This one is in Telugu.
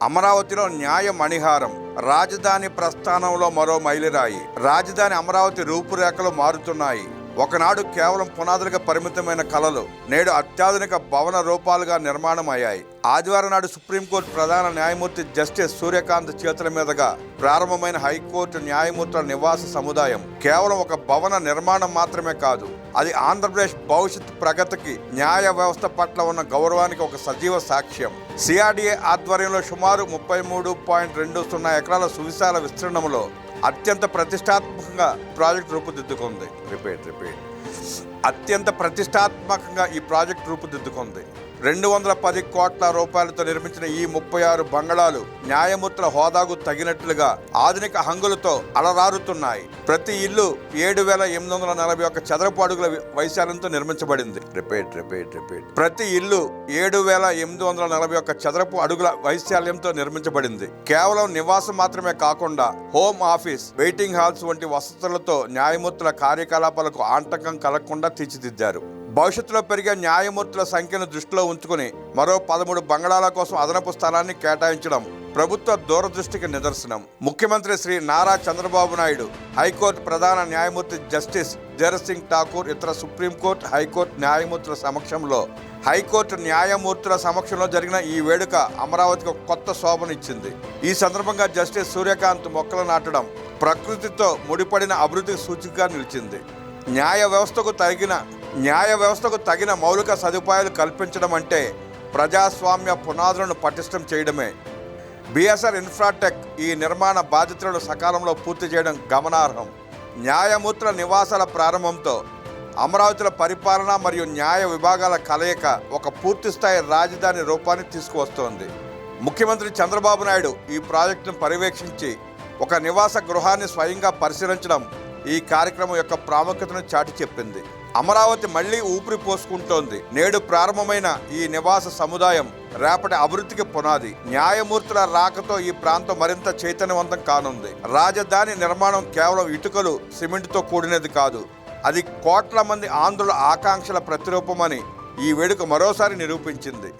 అమరావతిలో న్యాయ మణిహారం, రాజధాని ప్రస్థానంలో మరో మైలురాయి. రాజధాని అమరావతి రూపురేఖలు మారుతున్నాయి. ఒకనాడు కేవలం పునాదులుగా పరిమితమైన కళలు నేడు అత్యాధునిక భవన రూపాలుగా నిర్మాణమయ్యాయి. ఆదివారం నాడు సుప్రీంకోర్టు ప్రధాన న్యాయమూర్తి జస్టిస్ సూర్యకాంత్ చేతుల మీదుగా ప్రారంభమైన హైకోర్టు న్యాయమూర్తుల నివాస సముదాయం కేవలం ఒక భవన నిర్మాణం మాత్రమే కాదు, అది ఆంధ్రప్రదేశ్ భవిష్యత్ ప్రగతికి, న్యాయ వ్యవస్థ పట్ల ఉన్న గౌరవానికి ఒక సజీవ సాక్ష్యం. సిఆర్డీఏ ఆధ్వర్యంలో సుమారు 33.20 ఎకరాల సువిశాల విస్తీర్ణంలో అత్యంత ప్రతిష్టాత్మకంగా ప్రాజెక్టు రూపుదిద్దుకుంది. అత్యంత ప్రతిష్టాత్మకంగా ఈ ప్రాజెక్టు రూపుదిద్దుకుంది. 210 కోట్ల రూపాయలతో నిర్మించిన ఈ 36 బంగళాలు న్యాయమూర్తుల హోదాకు తగినట్లుగా ఆధునిక హంగులతో అలరారుతున్నాయి. ప్రతి ఇల్లు 7,841 చదరపు అడుగుల వైశాల్యంతో నిర్మించబడింది. ప్రతి ఇల్లు 7,841 చదరపు అడుగుల వైశాల్యంతో నిర్మించబడింది. కేవలం నివాసం మాత్రమే కాకుండా హోమ్ ఆఫీస్, వెయిటింగ్ హాల్స్ వంటి వసతులతో న్యాయమూర్తుల కార్యకలాపాలకు ఆటంకం కలగకుండా తీర్చిదిద్దారు. భవిష్యత్తులో పెరిగే న్యాయమూర్తుల సంఖ్యను దృష్టిలో ఉంచుకుని మరో 13 బంగళాల కోసం అదనపు స్థలాన్ని కేటాయించడం ప్రభుత్వ దూరదృష్టికి నిదర్శనం. ముఖ్యమంత్రి శ్రీ నారా చంద్రబాబు నాయుడు, హైకోర్టు ప్రధాన న్యాయమూర్తి జస్టిస్ జగత్ సింగ్ ఠాకూర్, ఇతర సుప్రీంకోర్టు, హైకోర్టు న్యాయమూర్తుల సమక్షంలో జరిగిన ఈ వేడుక అమరావతికి ఒక కొత్త శోభనిచ్చింది. ఈ సందర్భంగా జస్టిస్ సూర్యకాంత్ మొక్కలు నాటడం ప్రకృతితో ముడిపడిన అభివృద్ధికి సూచికగా నిలిచింది. న్యాయ వ్యవస్థకు తగిన మౌలిక సదుపాయాలు కల్పించడం అంటే ప్రజాస్వామ్య పునాదులను పటిష్టం చేయడమే. బిఎస్ఆర్ ఇన్ఫ్రాటెక్ ఈ నిర్మాణ బాధ్యతలను సకాలంలో పూర్తి చేయడం గమనార్హం. న్యాయమూర్తుల నివాసాల ప్రారంభంతో అమరావతిలో పరిపాలన మరియు న్యాయ విభాగాల కలయిక ఒక పూర్తిస్థాయి రాజధాని రూపాన్ని తీసుకువస్తోంది. ముఖ్యమంత్రి చంద్రబాబు నాయుడు ఈ ప్రాజెక్టును పర్యవేక్షించి ఒక నివాస గృహాన్ని స్వయంగా పరిశీలించడం ఈ కార్యక్రమం యొక్క ప్రాముఖ్యతను చాటి చెప్పింది. అమరావతి మళ్లీ ఊపిరి పోసుకుంటోంది. నేడు ప్రారంభమైన ఈ నివాస సముదాయం రేపటి అభివృద్ధికి పునాది. న్యాయమూర్తుల రాకతో ఈ ప్రాంతం మరింత చైతన్యవంతం కానుంది. రాజధాని నిర్మాణం కేవలం ఇటుకలు, సిమెంట్తో కూడినది కాదు, అది కోట్ల మంది ఆంధ్రుల ఆకాంక్షల ప్రతిరూపమని ఈ వేడుక మరోసారి నిరూపించింది.